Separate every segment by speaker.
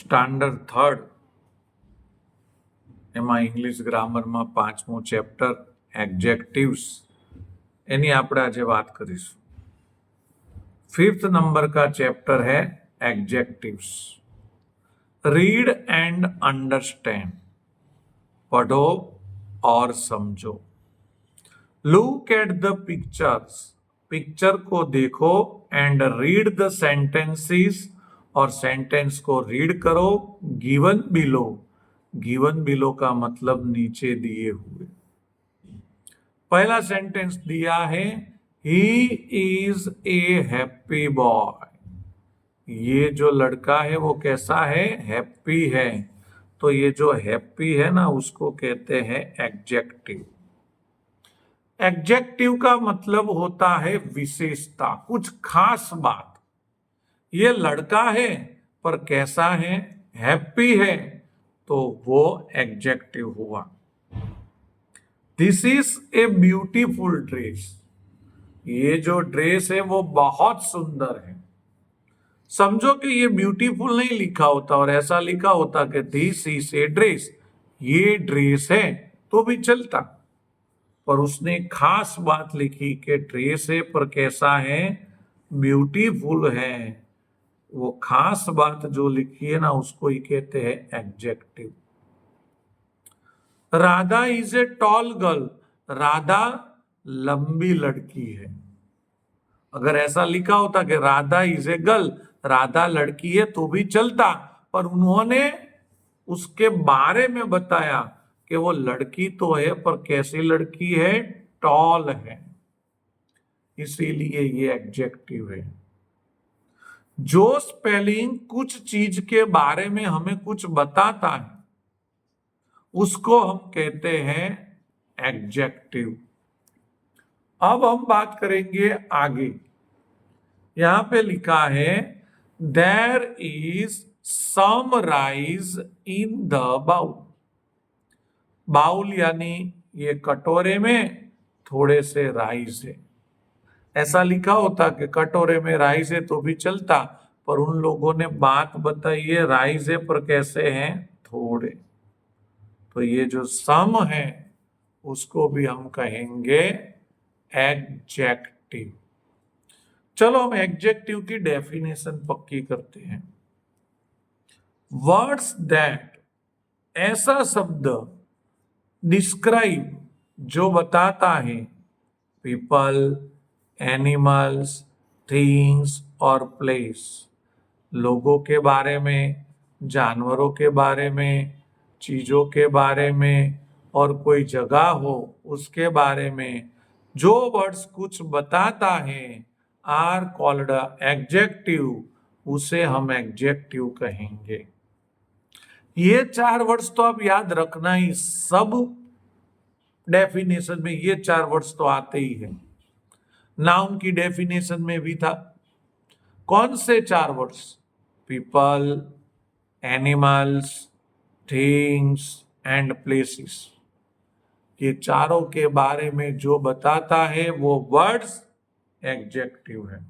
Speaker 1: Standard third એમાં English ગ્રામરમાં 5મું chapter adjectives એની આપણે આજે વાત કરીશું। 5th नंबर का चैप्टर है एडजेक्टिव्स। रीड एंड अंडरस्टैंड, पढ़ो और समझो। Look at the pictures, picture को देखो एंड रीड द सेंटेंसेस, और सेंटेंस को रीड करो। गिवन बिलो, गिवन बिलो का मतलब नीचे दिए हुए। पहला सेंटेंस दिया है, he is a happy boy. ये जो लड़का है वो कैसा है? हैप्पी है। तो ये जो हैप्पी है ना, उसको कहते हैं एडजेक्टिव। एडजेक्टिव का मतलब होता है विशेषता, कुछ खास बात। ये लड़का है पर कैसा है? हैप्पी है, तो वो एडजेक्टिव हुआ। This is a beautiful dress. ये जो ड्रेस है वो बहुत सुंदर है। समझो कि ये ब्यूटीफुल नहीं लिखा होता और ऐसा लिखा होता कि दिस इज ए ड्रेस, ये ड्रेस है, तो भी चलता। पर उसने खास बात लिखी कि ड्रेस है पर कैसा है? ब्यूटीफुल है। वो खास बात जो लिखी है ना, उसको ही कहते हैं adjective. Radha is a tall girl. Radha लंबी लड़की है। अगर ऐसा लिखा होता कि Radha is a girl, Radha लड़की है, तो भी चलता। पर उन्होंने उसके बारे में बताया कि वो लड़की तो है पर कैसी लड़की है? टॉल है, इसीलिए ये एडजेक्टिव है। जो स्पेलिंग कुछ चीज के बारे में हमें कुछ बताता है, उसको हम कहते हैं एडजेक्टिव। अब हम बात करेंगे आगे। यहां पे लिखा है, there is some rice in the bowl. Bowl यानी ये कटोरे में थोड़े से राइस है। ऐसा लिखा होता कि कटोरे में राइस है तो भी चलता, पर उन लोगों ने बात बताई है राइस है पर कैसे हैं? थोड़े। तो ये जो सम है उसको भी हम कहेंगे एडजेक्टिव। चलो हम एडजेक्टिव की डेफिनेशन पक्की करते हैं। वर्ड्स दैट, ऐसा शब्द, डिस्क्राइब, जो बताता है, पीपल, एनिमल्स, थिंग्स और प्लेस, लोगों के बारे में, जानवरों के बारे में, चीजों के बारे में, और कोई जगह हो उसके बारे में जो वर्ड्स कुछ बताता है, आर कॉल्ड एडजेक्टिव, उसे हम एडजेक्टिव कहेंगे। ये 4 वर्ड्स तो आप याद रखना ही, सब डेफिनेशन में ये 4 वर्ड्स तो आते ही हैं। नाउन की डेफिनेशन में भी था। कौन से 4 words? People, animals, things and places. ये चारों के बारे में जो बताता है वो वर्ड्स एडजेक्टिव है।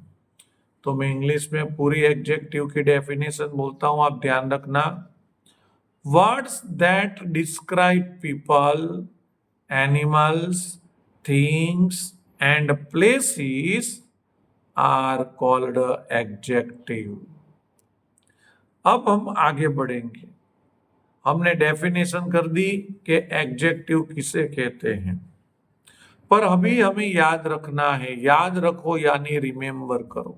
Speaker 1: तो मैं इंग्लिश में पूरी एडजेक्टिव की डेफिनेशन बोलता हूं, आप ध्यान रखना। Words that describe people, animals, things and places are called adjective। अब हम आगे बढ़ेंगे। हमने डेफिनेशन कर दी कि एडजेक्टिव किसे कहते हैं, पर अभी हमें याद रखना है। याद रखो यानी रिमेंबर करो।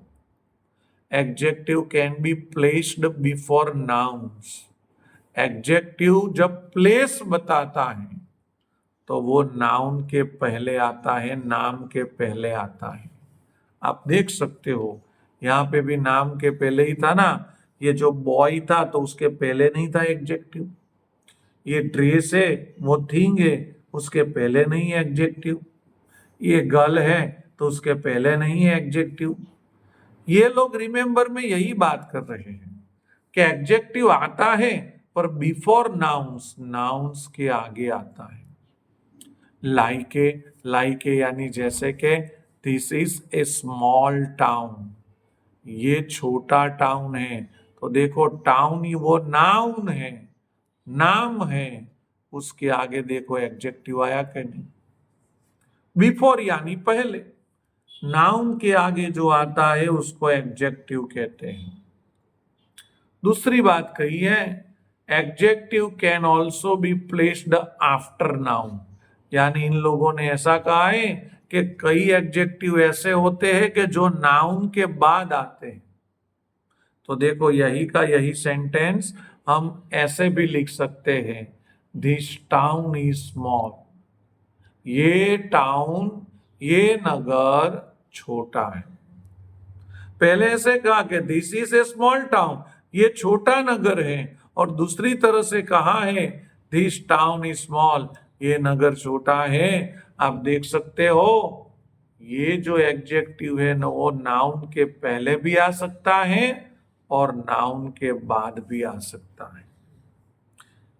Speaker 1: Adjective can be placed before nouns. Adjective जब प्लेस बताता है तो वो नाउन के पहले आता है, नाम के पहले आता है। आप देख सकते हो यहाँ पे भी नाम के पहले ही था ना। ये जो बॉय था तो उसके पहले नहीं था एडजेक्टिव। ये ड्रेस है, वो थिंग है, उसके पहले नहीं है एडजेक्टिव। ये गर्ल है तो उसके पहले नहीं है एडजेक्टिव। ये लोग रिमेंबर में यही बात कर रहे हैं कि एडजेक्टिव आता है पर बिफोर नाउन्स, नाउन्स के आगे आता है। लाइक यानी जैसे कि this is a small town, ये छोटा टाउन है, तो तो देखो टाउन ही वो नाउन है, नाम है, उसके आगे देखो एडजेक्टिव आया कि नहीं। बिफोर यानी पहले, नाउन के आगे जो आता है उसको एडजेक्टिव कहते हैं। दूसरी बात कही है, adjective can also be placed after noun, यानी इन लोगों ने ऐसा कहा है कि कई एडजेक्टिव ऐसे होते हैं कि जो नाउन के बाद आते हैं। तो देखो यही का यही सेंटेंस हम ऐसे भी लिख सकते हैं, दिस टाउन इज स्मॉल, ये टाउन, ये नगर छोटा है। पहले ऐसे कहा कि this is a small town, ये छोटा नगर है, और दूसरी तरह से कहा है दिस टाउन इज स्मॉल, ये नगर छोटा है। आप देख सकते हो ये जो एडजेक्टिव है ना वो नाउन के पहले भी आ सकता है और नाउन के बाद भी आ सकता है।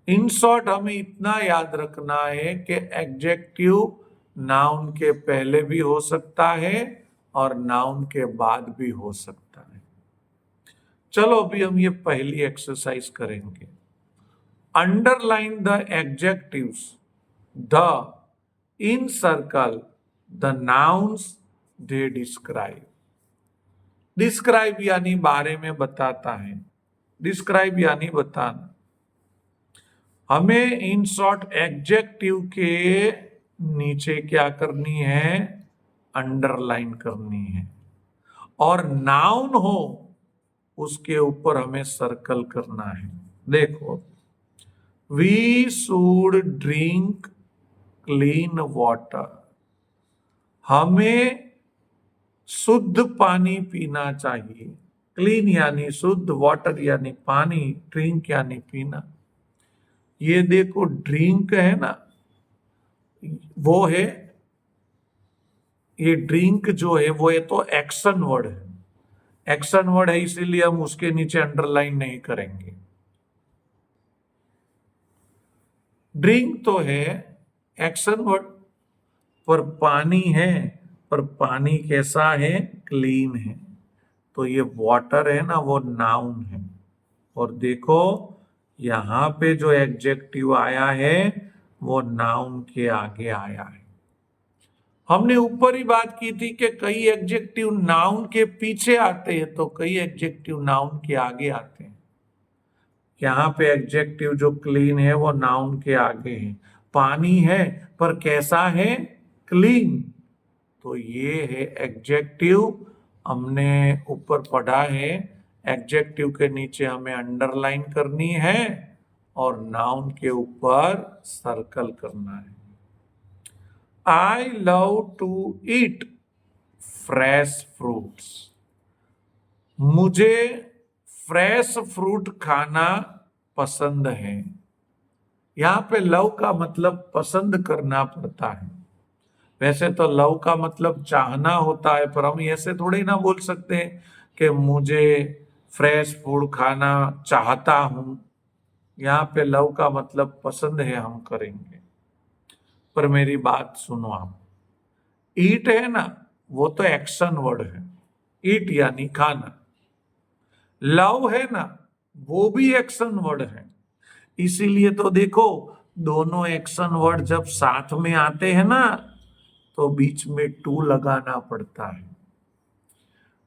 Speaker 1: इन शॉर्ट हमें इतना याद रखना है कि एडजेक्टिव नाउन के पहले भी हो सकता है और नाउन के बाद भी हो सकता है। चलो अभी हम ये पहली एक्सरसाइज करेंगे। Underline the adjectives, the, in circle the nouns they describe. Describe यानी बारे में बताता है, डिस्क्राइब यानी बताना। हमें इन शॉर्ट एडजेक्टिव के नीचे क्या करनी है, अंडरलाइन करनी है, और नाउन हो उसके ऊपर हमें सर्कल करना है। देखो, we should drink clean water, हमें शुद्ध पानी पीना चाहिए। क्लीन यानी शुद्ध, वाटर यानी पानी, ड्रिंक यानी पीना। ये देखो ड्रिंक है ना, वो है, ये ड्रिंक जो है वो है तो एक्शन वर्ड है, एक्शन वर्ड है, इसीलिए हम उसके नीचे अंडरलाइन नहीं करेंगे। ड्रिंक तो है एक्शन वर्ड, पर पानी है, पर पानी कैसा है, क्लीन है, तो ये वाटर है ना वो नाउन है। और देखो यहां पे जो एडजेक्टिव आया है वो नाउन के आगे आया है। हमने ऊपर ही बात की थी कि कई एडजेक्टिव नाउन के पीछे आते हैं तो कई एडजेक्टिव नाउन के आगे आते हैं। यहाँ पे एडजेक्टिव जो क्लीन है वो नाउन के आगे है। पानी है पर कैसा है, क्लीन, तो ये है एडजेक्टिव। हमने ऊपर पढ़ा है एडजेक्टिव के नीचे हमें अंडरलाइन करनी है और नाउन के ऊपर सर्कल करना है। I love to eat fresh fruits, मुझे फ्रेश फ्रूट खाना पसंद है। यहां पे लव का मतलब पसंद करना पड़ता है। वैसे तो लव का मतलब चाहना होता है, पर हम ऐसे थोड़ी ना बोल सकते कि मुझे फ्रेश फूड खाना चाहता हूं। यहाँ पे लव का मतलब पसंद है, हम करेंगे। पर मेरी बात सुनो आप, ईट है ना वो तो एक्शन वर्ड है, ईट यानी खाना। लव है ना वो भी एक्शन वर्ड है, इसीलिए तो देखो दोनों एक्शन वर्ड जब साथ में आते हैं ना तो बीच में टू लगाना पड़ता है।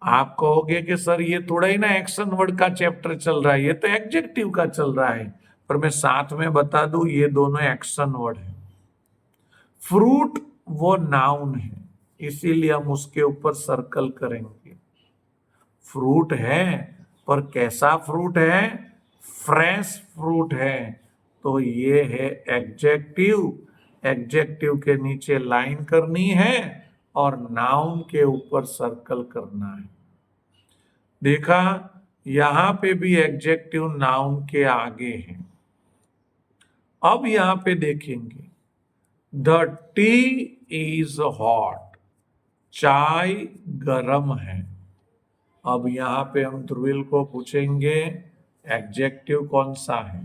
Speaker 1: आप कहोगे कि सर ये थोड़ा ही ना एक्शन वर्ड का चैप्टर चल रहा है, ये तो एडजेक्टिव का चल रहा है, पर मैं साथ में बता दूं ये दोनों एक्शन वर्ड है। फ्रूट वो नाउन है, इसीलिए हम उसके ऊपर सर्कल करेंगे। फ्रूट है पर कैसा फ्रूट है, फ्रेश फ्रूट है, तो ये है एडजेक्टिव। एडजेक्टिव के नीचे लाइन करनी है और नाउन के ऊपर सर्कल करना है। देखा, यहां पे भी एडजेक्टिव नाउन के आगे है। अब यहां पे देखेंगे, द टी इज हॉट, चाय गरम है। अब यहां पे हम ध्रुविल को पूछेंगे एडजेक्टिव कौन सा है।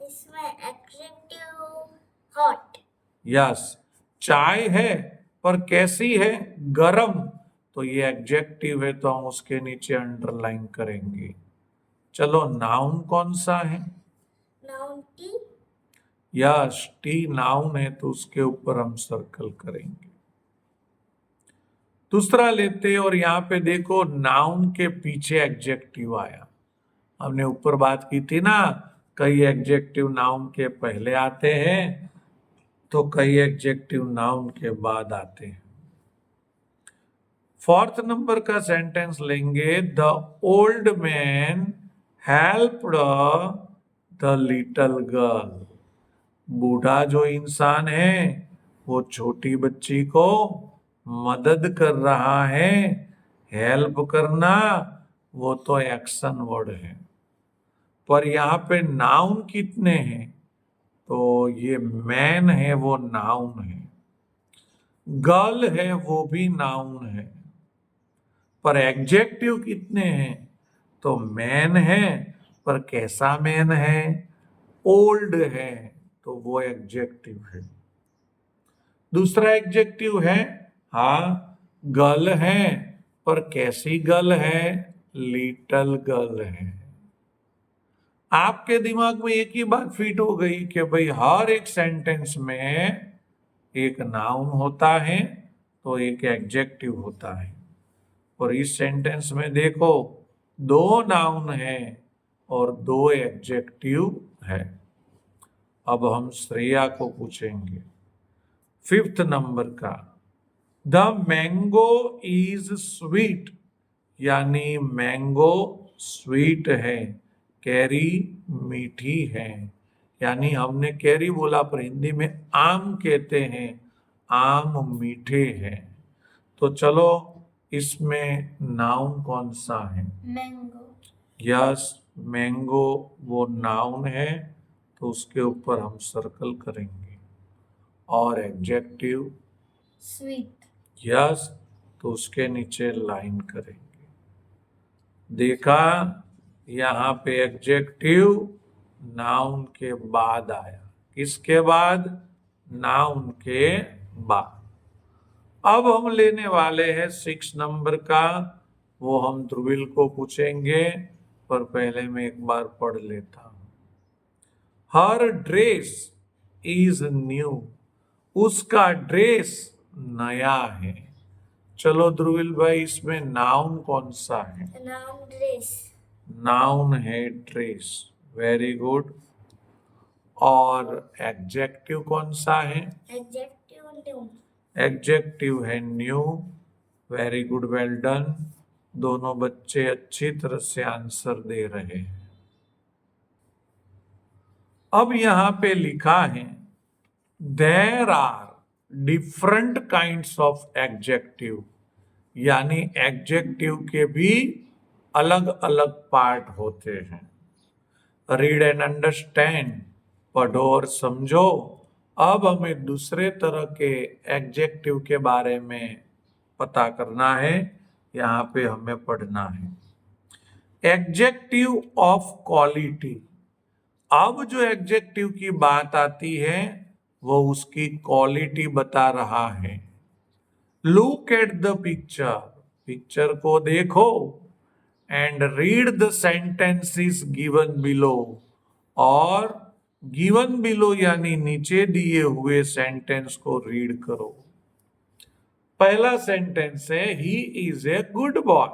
Speaker 2: इसमें एडजेक्टिव हॉट।
Speaker 1: यस, चाय है पर कैसी है, गरम, तो ये एडजेक्टिव है तो हम उसके नीचे अंडरलाइन करेंगे। चलो नाउन कौन सा है?
Speaker 2: Noun tea.
Speaker 1: Yes, T noun है तो उसके ऊपर हम सर्कल करेंगे। दूसरा लेते और यहाँ पे देखो नाउन के पीछे एडजेक्टिव आया। हमने ऊपर बात की थी ना, कई एडजेक्टिव नाउन के पहले आते हैं तो कई एडजेक्टिव नाउन के बाद आते हैं। फोर्थ नंबर का सेंटेंस लेंगे, the old man helped the little girl. बूढ़ा जो इंसान है वो छोटी बच्ची को मदद कर रहा है। हेल्प करना वो तो एक्शन वर्ड है, पर यहाँ पे नाउन कितने हैं? तो ये मैन है वो नाउन है, गर्ल है वो भी नाउन है, पर एडजेक्टिव कितने हैं? तो मैन है, पर कैसा मैन है? ओल्ड है, तो वो एडजेक्टिव है। दूसरा एडजेक्टिव है, हाँ गर्ल है, पर कैसी गर्ल है? लिटिल गर्ल है। आपके दिमाग में एक ही बात फिट हो गई कि भाई हर एक सेंटेंस में एक नाउन होता है तो एक एडजेक्टिव होता है, और इस सेंटेंस में देखो दो नाउन है और दो एडजेक्टिव है। अब हम श्रेया को पूछेंगे फिफ्थ नंबर का, द मैंगो इज स्वीट, यानी मैंगो स्वीट है, कैरी मीठी है। यानी हमने कैरी बोला पर हिंदी में आम कहते हैं, आम मीठे हैं। तो चलो इसमें नाउन कौन सा है?
Speaker 2: Mango.
Speaker 1: यस, मैंगो वो नाउन है तो उसके ऊपर हम सर्कल करेंगे। और एडजेक्टिव?
Speaker 2: Sweet.
Speaker 1: यस, तो उसके नीचे लाइन करेंगे। देखा, यहाँ पे एडजेक्टिव नाउन के बाद आया। किसके बाद? नाउन के बाद। अब हम लेने वाले हैं 6 नंबर का, वो हम ध्रुविल को पूछेंगे, पर पहले मैं एक बार पढ़ लेता हूं। हर ड्रेस इज न्यू, उसका ड्रेस नया है। चलो ध्रुविल भाई, इसमें नाउन कौन सा है?
Speaker 2: Noun dress.
Speaker 1: नाउन है ड्रेस, वेरी गुड। और एडजेक्टिव कौन सा है?
Speaker 2: Adjective new.
Speaker 1: एडजेक्टिव है new, very good, well done. दोनों बच्चे अच्छी तरह से आंसर दे रहे हैं। अब यहां पे लिखा है, there are different kinds of adjective, यानी एडजेक्टिव के भी अलग अलग पार्ट होते हैं। रीड एंड अंडरस्टैंड, पढ़ो और समझो। अब हमें दूसरे तरह के एडजेक्टिव के बारे में पता करना है, यहाँ पे हमें पढ़ना है। Adjective of quality. अब जो एडजेक्टिव की बात आती है वो उसकी क्वालिटी बता रहा है। Look at the picture, picture को देखो, and read the sentences given below, और गिवन बिलो यानी नीचे दिए हुए सेंटेंस को रीड करो। पहला सेंटेंस है, he is a good boy,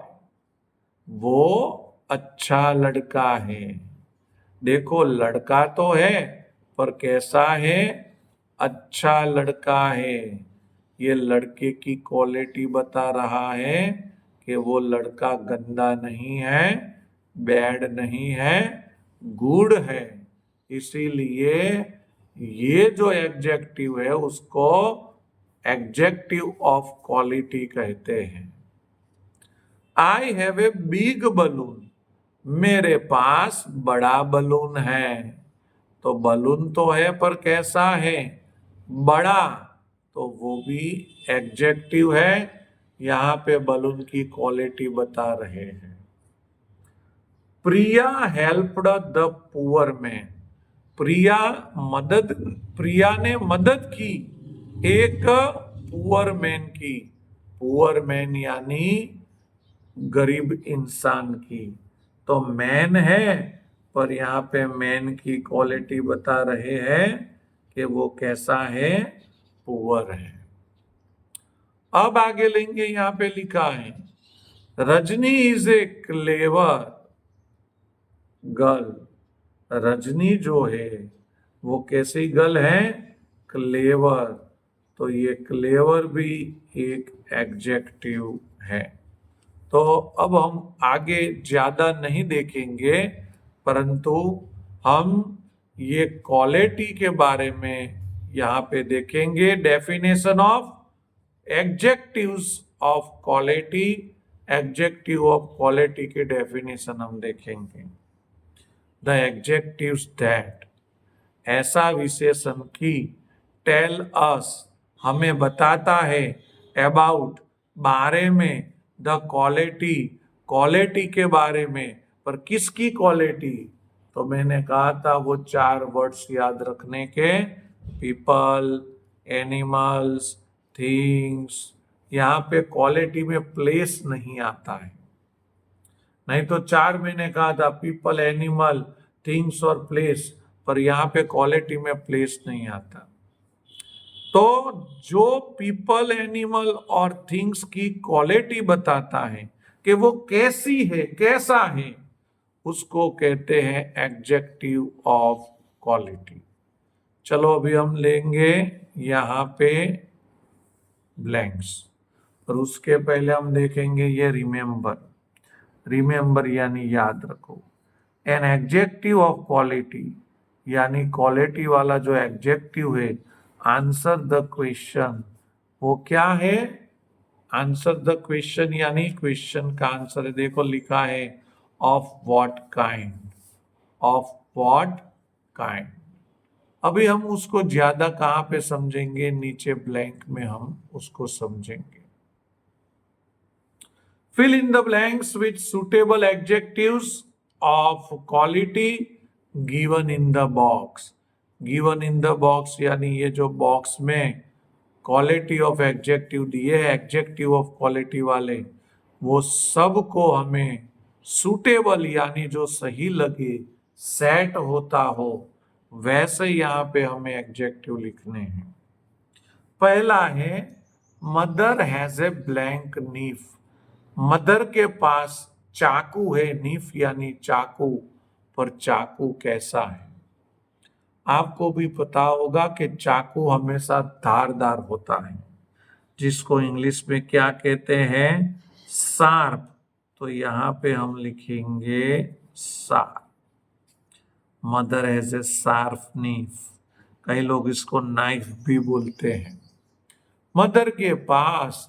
Speaker 1: वो अच्छा लड़का है। देखो लड़का तो है, पर कैसा है? अच्छा लड़का है। ये लड़के की क्वालिटी बता रहा है कि वो लड़का गंदा नहीं है, बैड नहीं है, गुड है। इसीलिए ये जो एडजेक्टिव है उसको एडजेक्टिव ऑफ क्वालिटी कहते हैं। I have a big balloon, मेरे पास बड़ा बलून है। तो बलून तो है पर कैसा है? बड़ा, तो वो भी एडजेक्टिव है। यहाँ पे बलून की क्वालिटी बता रहे हैं। प्रिया हेल्प्ड द पुअर मैन, प्रिया ने मदद की एक पुअर मैन की। पुअर मैन यानी गरीब इंसान की। तो मैन है, पर यहाँ पे मैन की क्वालिटी बता रहे हैं कि वो कैसा है, पुअर है। अब आगे लेंगे, यहाँ पे लिखा है Rajni is a clever girl. Rajni जो है वो कैसी गर्ल है, क्लेवर। तो ये क्लेवर भी एक एडजेक्टिव है। तो अब हम आगे ज्यादा नहीं देखेंगे, परंतु हम ये क्वालिटी के बारे में यहाँ पे देखेंगे। Definition of adjectives of quality, adjective of quality के डेफिनेशन हम देखेंगे। द एडजेक्टिव्स दैट, ऐसा विशेषण की, टेल अस, हमें बताता है, अबाउट, बारे में, द क्वालिटी, क्वालिटी के बारे में। पर किसकी क्वालिटी? तो मैंने कहा था वो 4 वर्ड्स याद रखने के, पीपल, एनिमल्स, थिंग्स। यहाँ पे क्वालिटी में प्लेस नहीं आता है, नहीं तो 4 मैंने कहा था, पीपल, एनिमल, थिंग्स और प्लेस, पर यहाँ पे क्वालिटी में प्लेस नहीं आता। तो जो पीपल, एनिमल और थिंग्स की क्वालिटी बताता है कि वो कैसी है, कैसा है, उसको कहते हैं एडजेक्टिव ऑफ क्वालिटी। चलो अभी हम लेंगे यहाँ पे ब्लैंक्स, और उसके पहले हम देखेंगे ये रिमेंबर। रिमेंबर यानी याद रखो। एन एडजेक्टिव ऑफ क्वालिटी, यानी क्वालिटी वाला जो एडजेक्टिव है, आंसर द क्वेश्चन, वो क्या है, आंसर द क्वेश्चन, यानी क्वेश्चन का आंसर है। देखो लिखा है of what kind, of what kind. अभी हम उसको ज्यादा कहाँ पे समझेंगे, नीचे ब्लैंक में हम उसको समझेंगे। Fill in the blanks with suitable adjectives of quality given in the box. Given in the box यानी ये जो बॉक्स में क्वालिटी ऑफ एडजेक्टिव दिए हैं, एडजेक्टिव ऑफ क्वालिटी वाले, वो सब को हमें सुटेबल यानी जो सही लगे, सेट होता हो, वैसे यहाँ पे हमें एडजेक्टिव लिखने हैं। पहला है mother has a blank knife. Mother के पास चाकू है, नीफ यानी चाकू, पर चाकू कैसा है? आपको भी पता होगा कि चाकू हमेशा धारदार होता है, जिसको इंग्लिश में क्या कहते हैं, शार्प। तो यहाँ पे हम लिखेंगे sharp. Mother has a sharp knife, कई लोग इसको नाइफ भी बोलते हैं। मदर के पास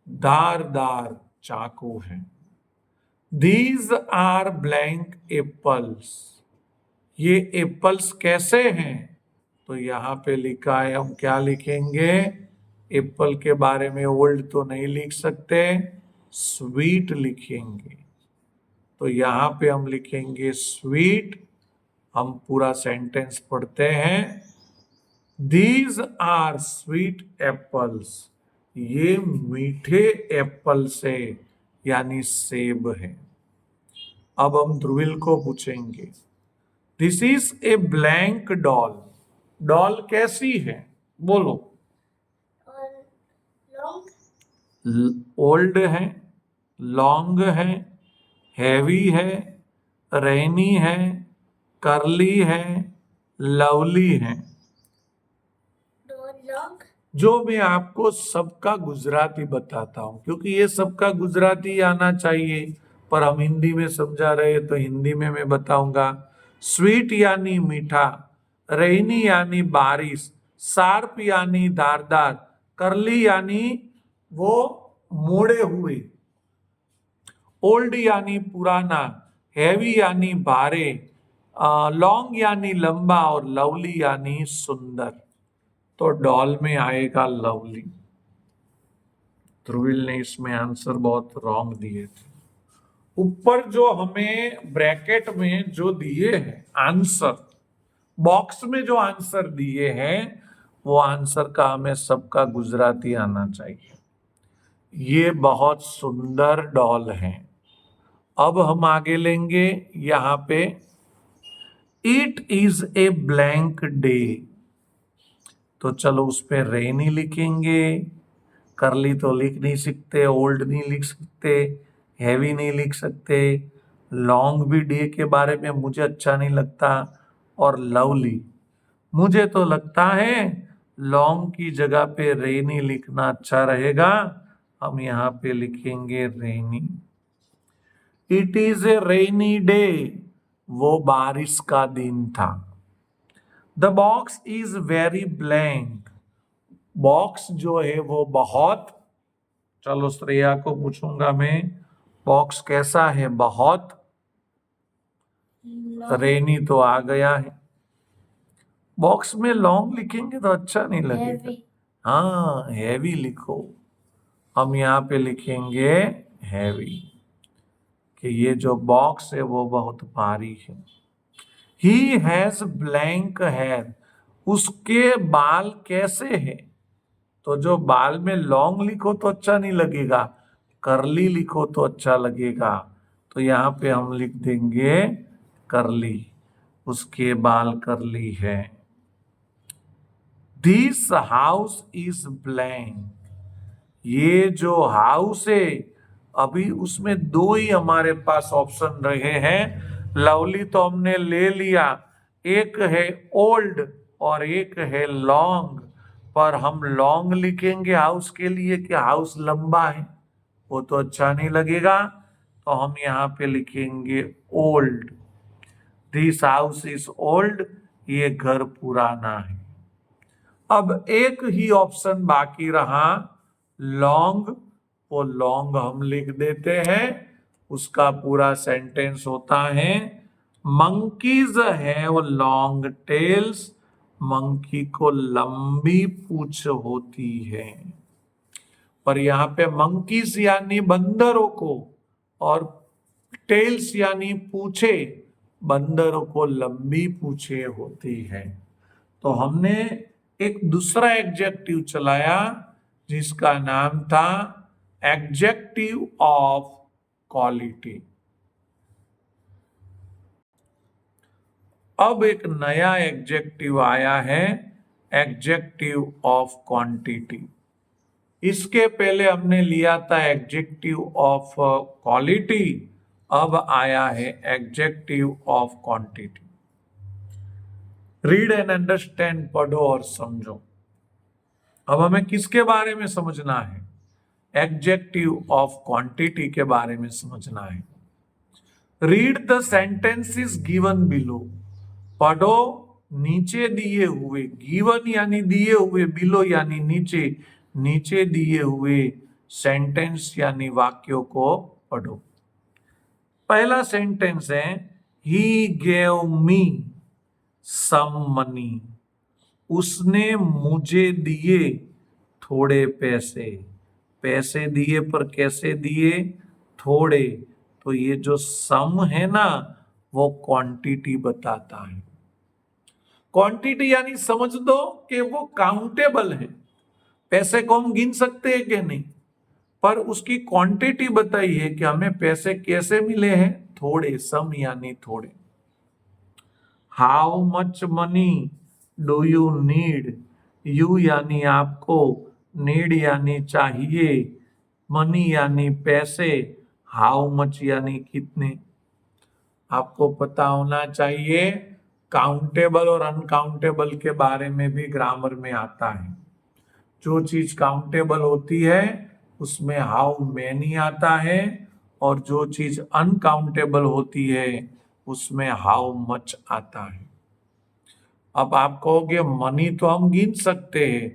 Speaker 1: धारदार चाकू है। These are blank apples, ये एप्पल्स कैसे हैं? तो यहाँ पे लिखा है, हम क्या लिखेंगे, एप्पल के बारे में ओल्ड तो नहीं लिख सकते, स्वीट लिखेंगे। तो यहाँ पे हम लिखेंगे स्वीट। हम पूरा सेंटेंस पढ़ते हैं। These are sweet apples, ये मीठे एप्पल से यानी सेब है। अब हम ध्रुविल को पूछेंगे, this is a blank doll. Doll कैसी है, बोलो।
Speaker 2: और लॉन्ग,
Speaker 1: ओल्ड है, लॉन्ग है, हैवी है, रेनी है, करली है, लवली है।
Speaker 2: लॉन्ग,
Speaker 1: जो मैं आपको सबका गुजराती बताता हूं, क्योंकि ये सबका गुजराती आना चाहिए, पर हम हिंदी में समझा रहे तो हिंदी में मैं बताऊंगा। स्वीट यानी मीठा, रेनी यानी बारिश, शार्प यानी धारदार, करली यानी वो मोड़े हुए, ओल्ड यानी पुराना, हैवी यानी भारे, लॉन्ग यानी लंबा, और लवली यानी सुंदर। तो डॉल में आएगा लवली। ध्रुविल ने इसमें आंसर बहुत रॉन्ग दिए थे। ऊपर जो हमें ब्रैकेट में जो दिए हैं आंसर, बॉक्स में जो आंसर दिए हैं, वो आंसर का हमें सबका गुजराती आना चाहिए। ये बहुत सुंदर डॉल है, अब हम आगे लेंगे यहां पे, it is a blank day, तो चलो उस पे रेनी लिखेंगे। करली तो लिख नहीं सकते, ओल्ड नहीं लिख सकते, हैवी नहीं लिख सकते, लॉन्ग भी डे के बारे में मुझे अच्छा नहीं लगता, और लवली, मुझे तो लगता है लॉन्ग की जगह पे रेनी लिखना अच्छा रहेगा। हम यहाँ पे लिखेंगे rainy. It is a rainy day, वो बारिश का दिन था। The box is very blank, box जो है वो बहुत, चलो श्रेया को पूछूंगा मैं, बॉक्स कैसा है? बहुत।
Speaker 2: Long.
Speaker 1: रेनी तो आ गया है, बॉक्स में लॉन्ग लिखेंगे तो अच्छा नहीं लगेगा।
Speaker 2: Heavy.
Speaker 1: हाँ, हैवी लिखो। हम यहाँ पे लिखेंगे हैवी, कि ये जो बॉक्स है वो बहुत भारी है। ही हैज ब्लैंक हेयर, उसके बाल कैसे हैं? तो जो बाल में लॉन्ग लिखो तो अच्छा नहीं लगेगा, करली लिखो तो अच्छा लगेगा। तो यहाँ पे हम लिख देंगे करली, उसके बाल करली है। दिस हाउस इज ब्लैंक, ये जो हाउस है, अभी उसमें दो ही हमारे पास ऑप्शन रहे हैं। लवली तो हमने ले लिया, एक है ओल्ड और एक है लॉन्ग, पर हम लॉन्ग लिखेंगे हाउस के लिए कि हाउस लंबा है, वो तो अच्छा नहीं लगेगा। तो हम यहाँ पे लिखेंगे old. This house is old, ये घर पुराना है। अब एक ही ऑप्शन बाकी रहा लॉन्ग, वो लॉन्ग हम लिख देते हैं। उसका पूरा सेंटेंस होता है, monkeys have long tails, monkey को लंबी पूंछ होती है। पर यहाँ पे मंकीज यानी बंदरों को, और टेल्स यानी पूछे, बंदरों को लंबी पूछे होती है। तो हमने एक दूसरा एडजेक्टिव चलाया जिसका नाम था एडजेक्टिव ऑफ क्वालिटी। अब एक नया एडजेक्टिव आया है, एडजेक्टिव ऑफ क्वांटिटी। इसके पहले हमने लिया था एडजेक्टिव ऑफ क्वालिटी, अब आया है adjective of quantity. Read and understand, पढ़ो और समझो। अब हमें किसके बारे में समझना है? एडजेक्टिव ऑफ क्वांटिटी के बारे में समझना है। Read the sentences given below, पढ़ो नीचे दिए हुए, गिवन यानी दिए हुए, बिलो यानी नीचे, नीचे दिए हुए सेंटेंस यानी वाक्यों को पढ़ो। पहला सेंटेंस है, he gave me some money, उसने मुझे दिए थोड़े पैसे। पैसे दिए पर कैसे दिए? थोड़े। तो ये जो सम है ना, वो क्वांटिटी बताता है। क्वांटिटी यानी समझ दो कि वो काउंटेबल है, पैसे को हम गिन सकते हैं कि नहीं, पर उसकी क्वांटिटी बताई है कि हमें पैसे कैसे मिले हैं, थोड़े, सम यानी थोड़े। How much money do you need, you यानी आपको, नीड यानी चाहिए, मनी यानी पैसे, हाउ मच यानी कितने। आपको पता होना चाहिए काउंटेबल और अनकाउंटेबल के बारे में भी ग्रामर में आता है। जो चीज काउंटेबल होती है उसमें हाउ मैनी आता है, और जो चीज अनकाउंटेबल होती है उसमें हाउ मच आता है। अब आप कहोगे मनी तो हम गिन सकते हैं,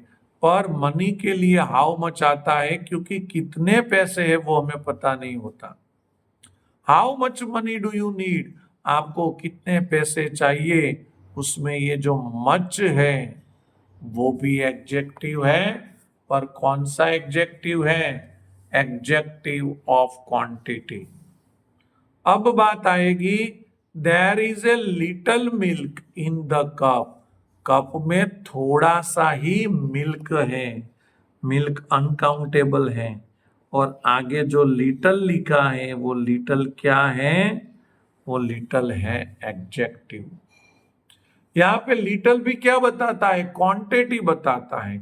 Speaker 1: पर मनी के लिए हाउ मच आता है क्योंकि कितने पैसे है वो हमें पता नहीं होता। How much money do you need, आपको कितने पैसे चाहिए, उसमें ये जो मच है वो भी एडजेक्टिव है, पर कौन सा एडजेक्टिव है? Adjective of quantity. अब बात आएगी, there is a little milk in the cup, cup में थोड़ा सा ही मिल्क है, मिल्क अनकाउंटेबल है, और आगे जो लिटल लिखा है वो लिटल क्या है? वो लिटल है एडजेक्टिव। यहां पे लिटल भी क्या बताता है? क्वांटिटी बताता है।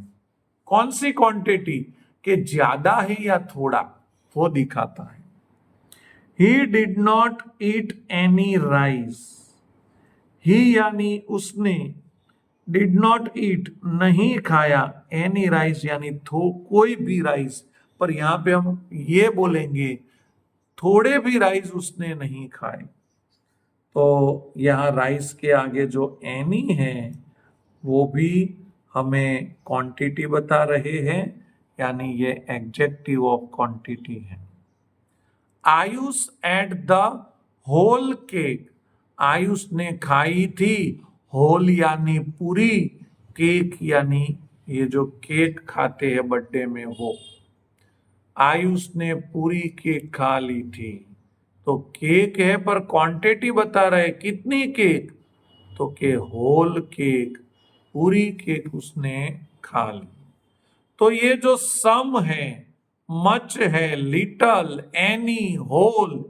Speaker 1: कौन सी क्वांटिटी? कि ज्यादा है या थोड़ा, वो दिखाता है। He did not eat any rice. He यानी उसने, डिड नॉट ईट नहीं खाया, एनी राइस यानी कोई भी राइस। पर यहां पे हम ये बोलेंगे थोड़े भी राइस उसने नहीं खाए। तो यहाँ राइस के आगे जो एनी है वो भी हमें क्वांटिटी बता रहे हैं, यानी ये एडजेक्टिव ऑफ क्वांटिटी है। Ayush ate the whole cake. Ayush ने खाई थी, होल यानी पूरी, केक यानी ये जो केक खाते हैं बर्थडे में वो। आयुष ने पूरी केक खा ली थी। तो केक है पर क्वांटिटी बता रहे कितनी केक? तो के होल केक, पूरी केक उसने खा ली। तो ये जो सम है, मच है, लिटल, एनी, होल,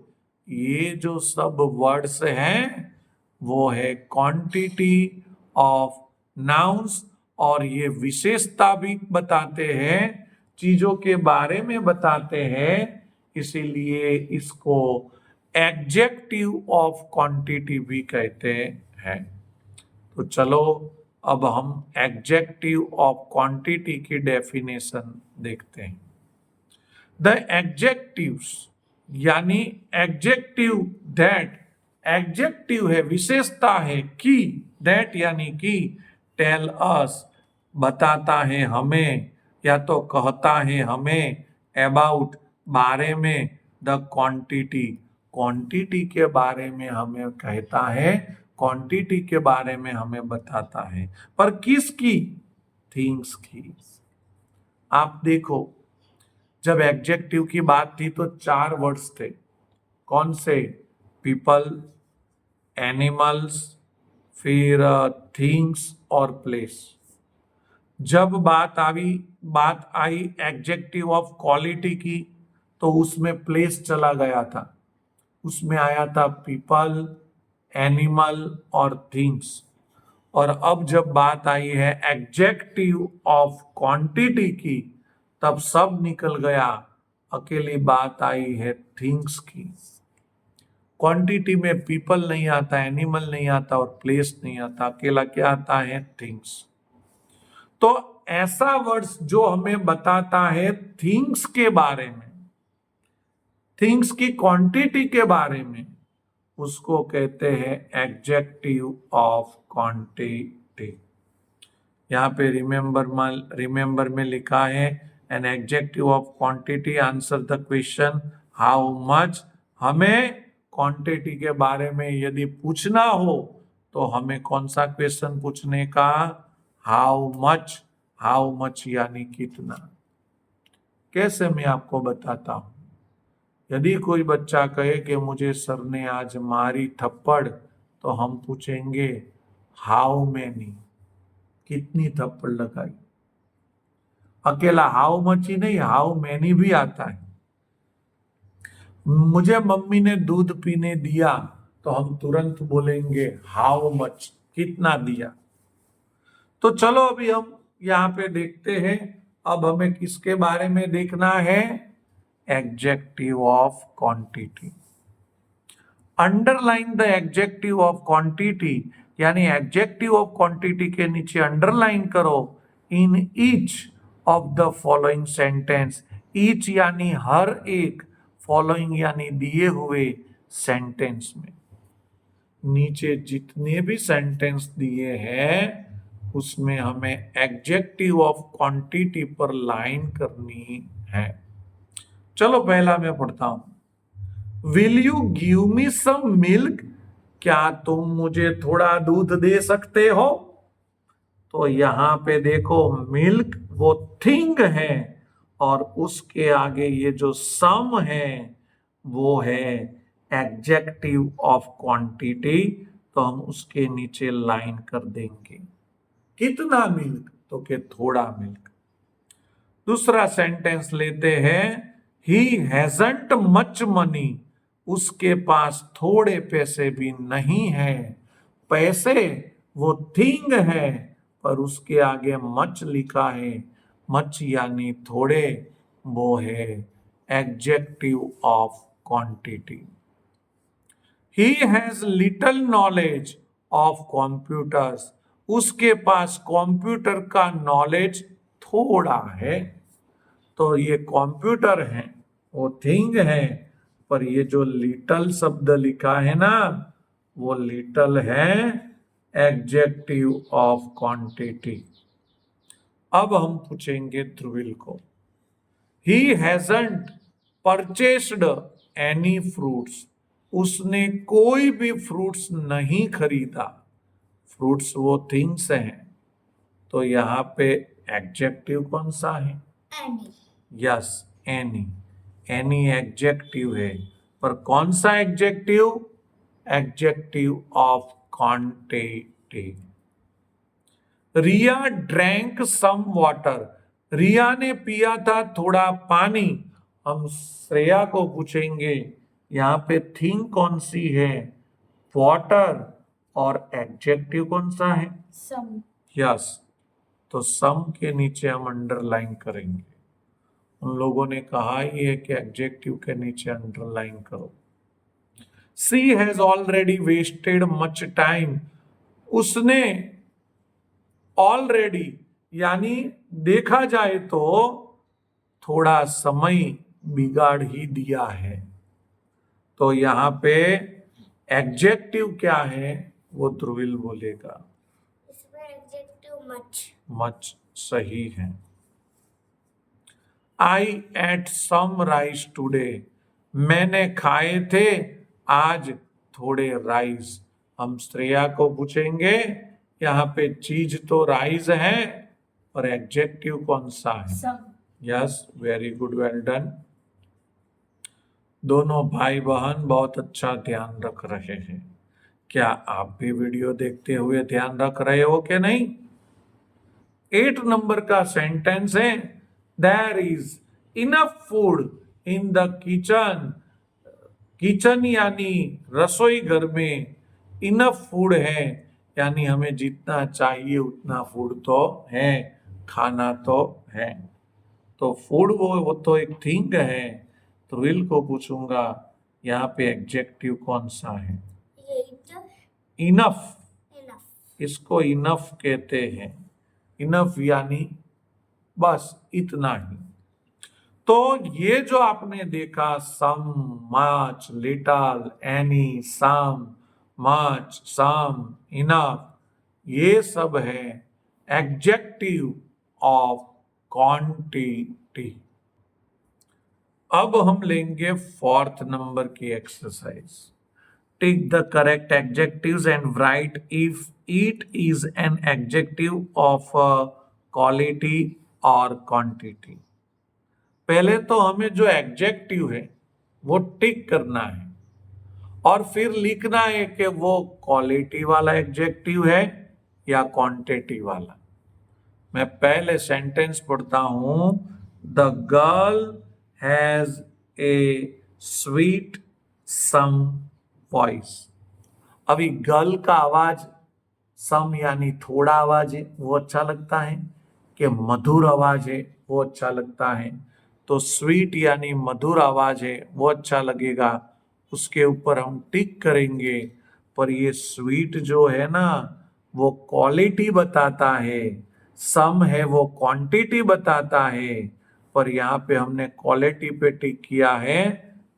Speaker 1: ये जो सब वर्ड्स हैं वो है क्वांटिटी ऑफ नाउन्स। और ये विशेषता भी बताते हैं, चीजों के बारे में बताते हैं, इसीलिए इसको एडजेक्टिव ऑफ क्वांटिटी भी कहते हैं। तो चलो अब हम एडजेक्टिव ऑफ क्वांटिटी की डेफिनेशन देखते हैं। द एडजेक्टिव्स यानी एडजेक्टिव दैट, एडजेक्टिव है विशेषता है, की, दैट यानी कि, टेल अस बताता है हमें, या तो कहता है हमें, अबाउट बारे में, द क्वांटिटी क्वांटिटी के बारे में हमें कहता है, क्वांटिटी के बारे में हमें बताता है। पर किसकी? थिंग्स की। आप देखो जब एडजेक्टिव की बात थी तो 4 वर्ड्स थे। कौन से? पीपल, एनिमल्स, फिर थिंग्स और प्लेस। जब बात आई एडजेक्टिव ऑफ क्वालिटी की, तो उसमें प्लेस चला गया था, उसमें आया था पीपल, एनिमल और थिंग्स। और अब जब बात आई है एडजेक्टिव ऑफ क्वांटिटी की, तब सब निकल गया, अकेली बात आई है थिंग्स की। क्वांटिटी में पीपल नहीं आता, एनिमल नहीं आता और प्लेस नहीं आता, अकेला क्या आता है? थिंग्स। तो ऐसा वर्ड्स जो हमें बताता है थिंग्स के बारे में, थिंग्स की क्वांटिटी के बारे में, उसको कहते हैं एडजेक्टिव ऑफ क्वांटिटी। यहाँ पे रिमेंबर में लिखा है an adjective of quantity answer the question how much. हमें क्वांटिटी के बारे में यदि पूछना हो तो हमें कौन सा क्वेश्चन पूछने का? How much. हाउ मच यानी कितना। कैसे? मैं आपको बताता हूं। यदि कोई बच्चा कहे कि मुझे सर ने आज मारी थप्पड़, तो हम पूछेंगे हाउ मेनी, कितनी थप्पड़ लगाई। अकेला हाउ मच ही नहीं, हाउ मेनी भी आता है। मुझे मम्मी ने दूध पीने दिया, तो हम तुरंत बोलेंगे हाउ मच, कितना दिया। तो चलो अभी हम यहाँ पे देखते हैं। अब हमें किसके बारे में देखना है? Adjective of quantity. Underline the adjective of quantity, यानी एडजेक्टिव ऑफ क्वांटिटी के नीचे अंडरलाइन करो in each of the following sentence. Each यानी हर एक, फॉलोइंग यानी दिए हुए सेंटेंस में। नीचे जितने भी सेंटेंस दिए हैं उसमें हमें एडजेक्टिव ऑफ क्वांटिटी पर लाइन करनी है। चलो पहला मैं पढ़ता हूं। Will you give me some milk? क्या तुम मुझे थोड़ा दूध दे सकते हो? तो यहां पे देखो मिल्क वो थिंग है, और उसके आगे ये जो सम है वो है एडजेक्टिव ऑफ क्वांटिटी। तो हम उसके नीचे लाइन कर देंगे। कितना मिल्क? तो के थोड़ा मिल्क। दूसरा सेंटेंस लेते हैं। ही हैजंट मच मनी, उसके पास थोड़े पैसे भी नहीं है। पैसे वो थिंग है, पर उसके आगे मच लिखा है। मच यानी थोड़े, वो है adjective of quantity. He has little knowledge of computers, उसके पास कंप्यूटर का नॉलेज थोड़ा है। तो ये कंप्यूटर है, वो थिंग है, पर ये जो लिटल शब्द लिखा है ना, वो लिटल है एडजेक्टिव ऑफ क्वांटिटी। अब हम पूछेंगे ध्रुविल को। He hasn't purchased any fruits, उसने कोई भी फ्रूट्स नहीं खरीदा। फ्रूट्स वो थिंग्स हैं, तो यहाँ पे एडजेक्टिव कौन सा है?
Speaker 2: Any.
Speaker 1: Yes, any. Any adjective है, पर कौन सा adjective? Adjective of quantity. Riya drank some water, Riya ने पिया था थोड़ा पानी। हम श्रेया को पूछेंगे यहाँ पे थिंग कौन सी है? वाटर, और एडजेक्टिव कौन सा है?
Speaker 2: Some.
Speaker 1: यस, तो सम के नीचे हम अंडरलाइन करेंगे। उन लोगों ने कहा ही है कि एडजेक्टिव के नीचे अंडरलाइन करो। She has already wasted much time, उसने ऑलरेडी यानी देखा जाए तो थोड़ा समय बिगाड़ ही दिया है। तो यहाँ पे एडजेक्टिव क्या है वो ध्रुविल बोलेगा।
Speaker 2: इसमें एडजेक्टिव मच।
Speaker 1: मच सही है। आई एट सम राइस टूडे, मैंने खाए थे आज थोड़े राइस। हम श्रेया को पूछेंगे यहाँ पे चीज तो राइस है, और एडजेक्टिव कौन सा है?
Speaker 2: Some.
Speaker 1: Yes, very good, well done. दोनों भाई बहन बहुत अच्छा ध्यान रख रहे हैं। क्या आप भी वीडियो देखते हुए ध्यान रख रहे हो कि नहीं? 8 नंबर का सेंटेंस है, there is enough food in the kitchen. Kitchen यानी रसोई घर में, इनफ फूड है यानी हमें जितना चाहिए उतना फूड तो है, खाना तो है। तो फूड वो तो एक थिंग है। तो विल को पूछूंगा यहाँ पे एडजेक्टिव कौन सा है? इनफ।
Speaker 2: Enough.
Speaker 1: इसको इनफ कहते हैं। इनफ यानी बस इतना ही। तो ये जो आपने देखा सम, मच, लिटल, एनी, सम, मच, सम, इनफ, ये सब है एडजेक्टिव ऑफ क्वांटिटी। अब हम लेंगे 4th नंबर की exercise. Tick the correct adjectives and right if it is an adjective of quality और क्वांटिटी। पहले तो हमें जो एडजेक्टिव है वो टिक करना है, और फिर लिखना है कि वो क्वालिटी वाला एडजेक्टिव है या क्वांटिटी वाला। मैं पहले सेंटेंस पढ़ता हूं। The girl has a sweet some voice. अभी गर्ल का आवाज सम यानी थोड़ा आवाज है, वो अच्छा लगता है, कि मधुर आवाज है वो अच्छा लगता है। तो स्वीट यानी मधुर आवाज है वो अच्छा लगेगा, उसके ऊपर हम टिक करेंगे। पर ये स्वीट जो है ना वो क्वालिटी बताता है, सम है वो क्वांटिटी बताता है। पर यहाँ पे हमने क्वालिटी पे टिक किया है,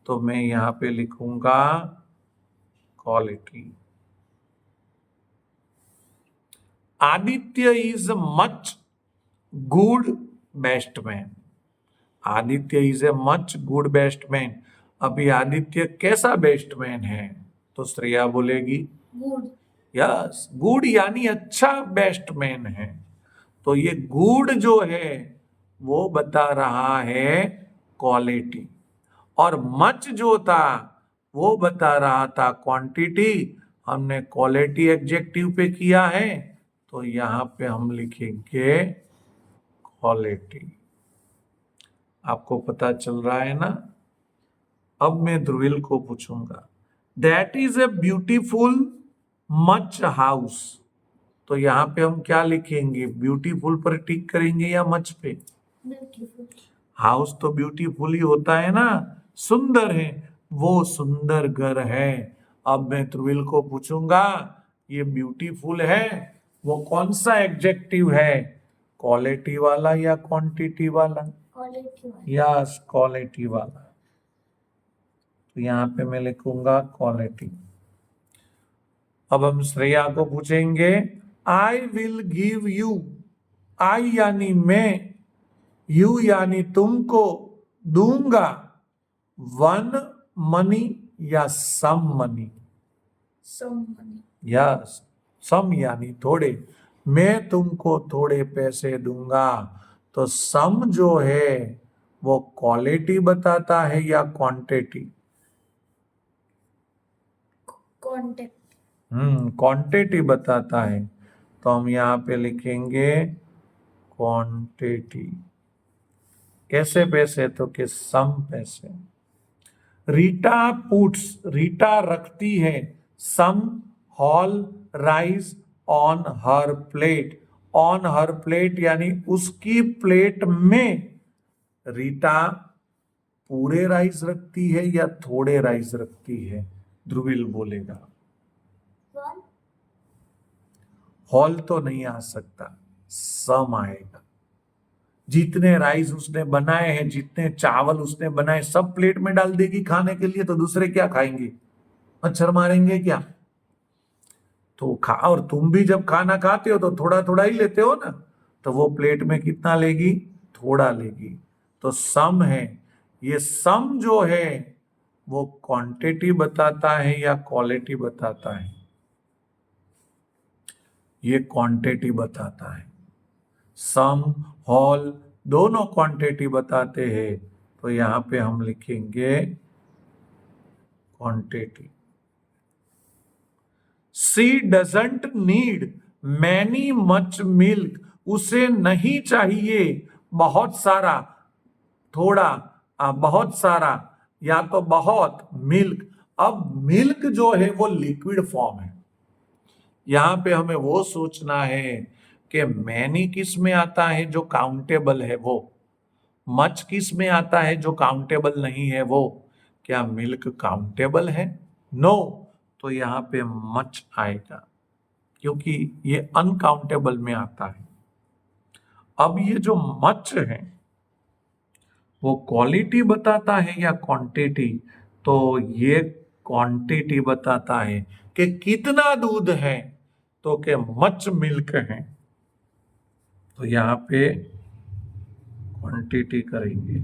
Speaker 1: तो मैं यहाँ पे लिखूंगा quality. Aditya is much good batsman. Aditya is a much good batsman. अभी आदित्य कैसा बेस्टमैन है? तो श्रेया बोलेगी
Speaker 2: Good.
Speaker 1: यस, गुड यानी अच्छा बेस्टमैन है। तो ये गुड जो है वो बता रहा है क्वालिटी, और मच जो था वो बता रहा था क्वांटिटी। हमने क्वालिटी एडजेक्टिव पे किया है, तो यहाँ पे हम लिखेंगे क्वालिटी। आपको पता चल रहा है ना। अब मैं ध्रुविल को पूछूंगा, that is a beautiful much house. तो यहाँ पे हम क्या लिखेंगे, ब्यूटीफुल पर टिक करेंगे या मच पे?
Speaker 2: ब्यूटीफुल।
Speaker 1: हाउस तो ब्यूटीफुल ही होता है ना, सुंदर है, वो सुंदर घर है। अब मैं ध्रुविल को पूछूंगा, ये ब्यूटीफुल है, वो कौन सा एडजेक्टिव है, क्वालिटी वाला या क्वांटिटी वाला?
Speaker 2: क्वालिटी वाला।
Speaker 1: यस, क्वालिटी वाला। तो यहाँ पे मैं लिखूंगा क्वालिटी। अब हम श्रेया को पूछेंगे, I will give you, I यानी मैं, यू यानी तुमको, दूंगा, वन मनी या some money?
Speaker 2: Some money.
Speaker 1: Yes, some यानी थोड़े, मैं तुमको थोड़े पैसे दूंगा। तो सम जो है वो क्वालिटी बताता है या क्वांटिटी?
Speaker 2: कॉन्टेक्ट।
Speaker 1: क्वांटिटी बताता है। तो हम यहाँ पे लिखेंगे क्वांटिटी। कैसे पैसे? तो कि सम पैसे। रीटा पुट्स, रीटा रखती है, some whole rice on her plate. On her plate यानी उसकी प्लेट में रीटा पूरे राइस रखती है या थोड़े राइस रखती है? ध्रुविल बोलेगा।
Speaker 2: वन।
Speaker 1: हॉल तो नहीं आ सकता, सम आएगा। जितने राइस उसने बनाए हैं, जितने चावल उसने बनाए, सब प्लेट में डाल देगी खाने के लिए, तो दूसरे क्या खाएंगे? मच्छर मारेंगे क्या? तो खा, और तुम भी जब खाना खाते हो तो थोड़ा थोड़ा ही लेते हो ना, तो वो प्लेट में कितना लेगी? थोड़ा लेगी। तो सम है, ये सम जो है वो क्वांटिटी बताता है या क्वालिटी बताता है? ये क्वांटिटी बताता है। सम होल दोनों क्वांटिटी बताते हैं। तो यहां पे हम लिखेंगे quantity. She doesn't need many much milk, उसे नहीं चाहिए बहुत सारा, थोड़ा, बहुत सारा या तो बहुत मिल्क। अब मिल्क जो है वो लिक्विड फॉर्म है। यहां पे हमें वो सोचना है कि मैनी किस में आता है जो काउंटेबल है वो, मच किस में आता है जो काउंटेबल नहीं है वो। क्या मिल्क काउंटेबल है? नो। तो यहाँ पे मच आएगा क्योंकि ये अनकाउंटेबल में आता है। अब ये जो मच है वो क्वालिटी बताता है या क्वांटिटी? तो ये क्वांटिटी बताता है कि कितना दूध है, तो के मच मिल्क है। तो यहां पे क्वांटिटी करेंगे।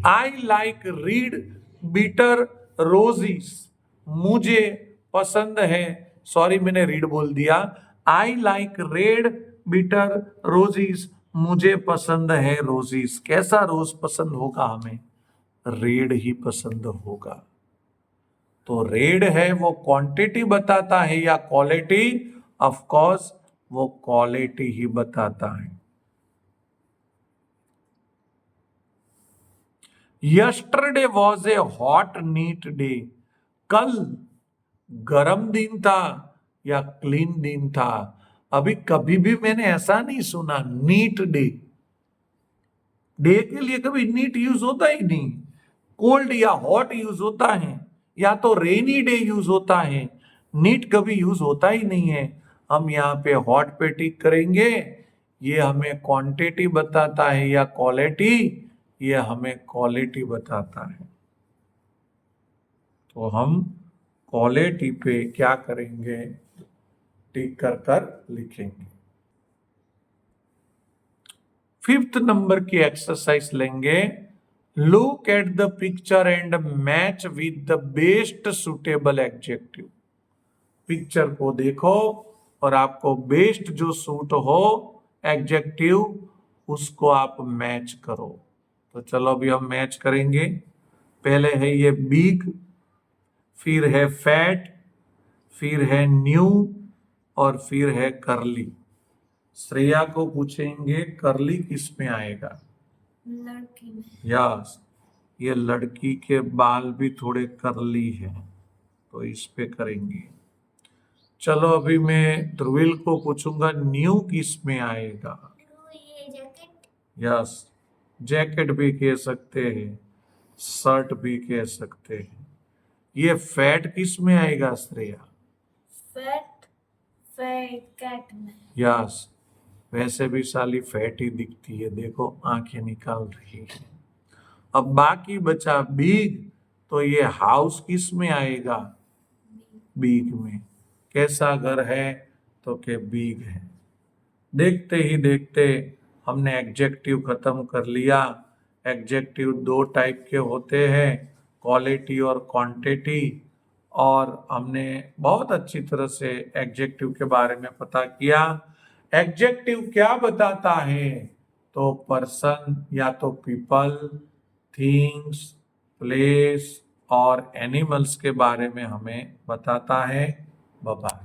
Speaker 1: आई लाइक रीड बीटर रोजीज, मुझे पसंद है, सॉरी मैंने रीड बोल दिया। आई लाइक रेड बीटर रोजीज, मुझे पसंद है रोजीज। कैसा रोज पसंद होगा हमें? रेड ही पसंद होगा। तो रेड है वो क्वांटिटी बताता है या क्वालिटी? ऑफ कोर्स वो क्वालिटी ही बताता है। Yesterday was a hot neat day, कल गरम दिन था या क्लीन दिन था? अभी कभी भी मैंने ऐसा नहीं सुना नीट डे। डे के लिए कभी नीट यूज होता ही नहीं। कोल्ड या हॉट यूज होता है, या तो रेनी डे यूज होता है, नीट कभी यूज होता ही नहीं है। हम यहाँ पे हॉट पे टिक करेंगे। ये हमें क्वांटिटी बताता है या क्वालिटी? ये हमें क्वालिटी बताता है। तो हम क्वालिटी पे क्या करेंगे? टिक कर कर लिखेंगे। फिफ्थ नंबर की एक्सरसाइज लेंगे। Look at the picture and match with the best suitable adjective. Picture को देखो और आपको बेस्ट जो सूट हो एडजेक्टिव उसको आप मैच करो। तो चलो अभी हम मैच करेंगे। पहले है ये बिग, फिर है फैट, फिर है न्यू और फिर है करली। श्रेया को पूछेंगे करली किस में आएगा?
Speaker 2: लड़की में
Speaker 1: यस, ये लड़की के बाल भी थोड़े करली हैं, तो इस पे करेंगे। चलो अभी मैं ध्रुविल को पूछूंगा न्यू किस में आएगा।
Speaker 2: ये जैकेट
Speaker 1: यस, जैकेट भी कह सकते हैं, शर्ट भी कह सकते हैं। ये फैट किस में आएगा श्रेया?
Speaker 2: फैट फैट कैट में
Speaker 1: यस, वैसे भी साली फैट ही दिखती है, देखो आंखें निकाल रही है। अब बाकी बचा बिग, तो ये हाउस किस में आएगा? बिग में। कैसा घर है? तो के बिग है। देखते ही देखते हमने एडजेक्टिव खत्म कर लिया। एडजेक्टिव दो टाइप के होते हैं, क्वालिटी और क्वांटिटी, और हमने बहुत अच्छी तरह से एडजेक्टिव के बारे में पता किया। एडजेक्टिव क्या बताता है? तो पर्सन या तो पीपल, थिंग्स, प्लेस और एनिमल्स के बारे में हमें बताता है। Bye bye.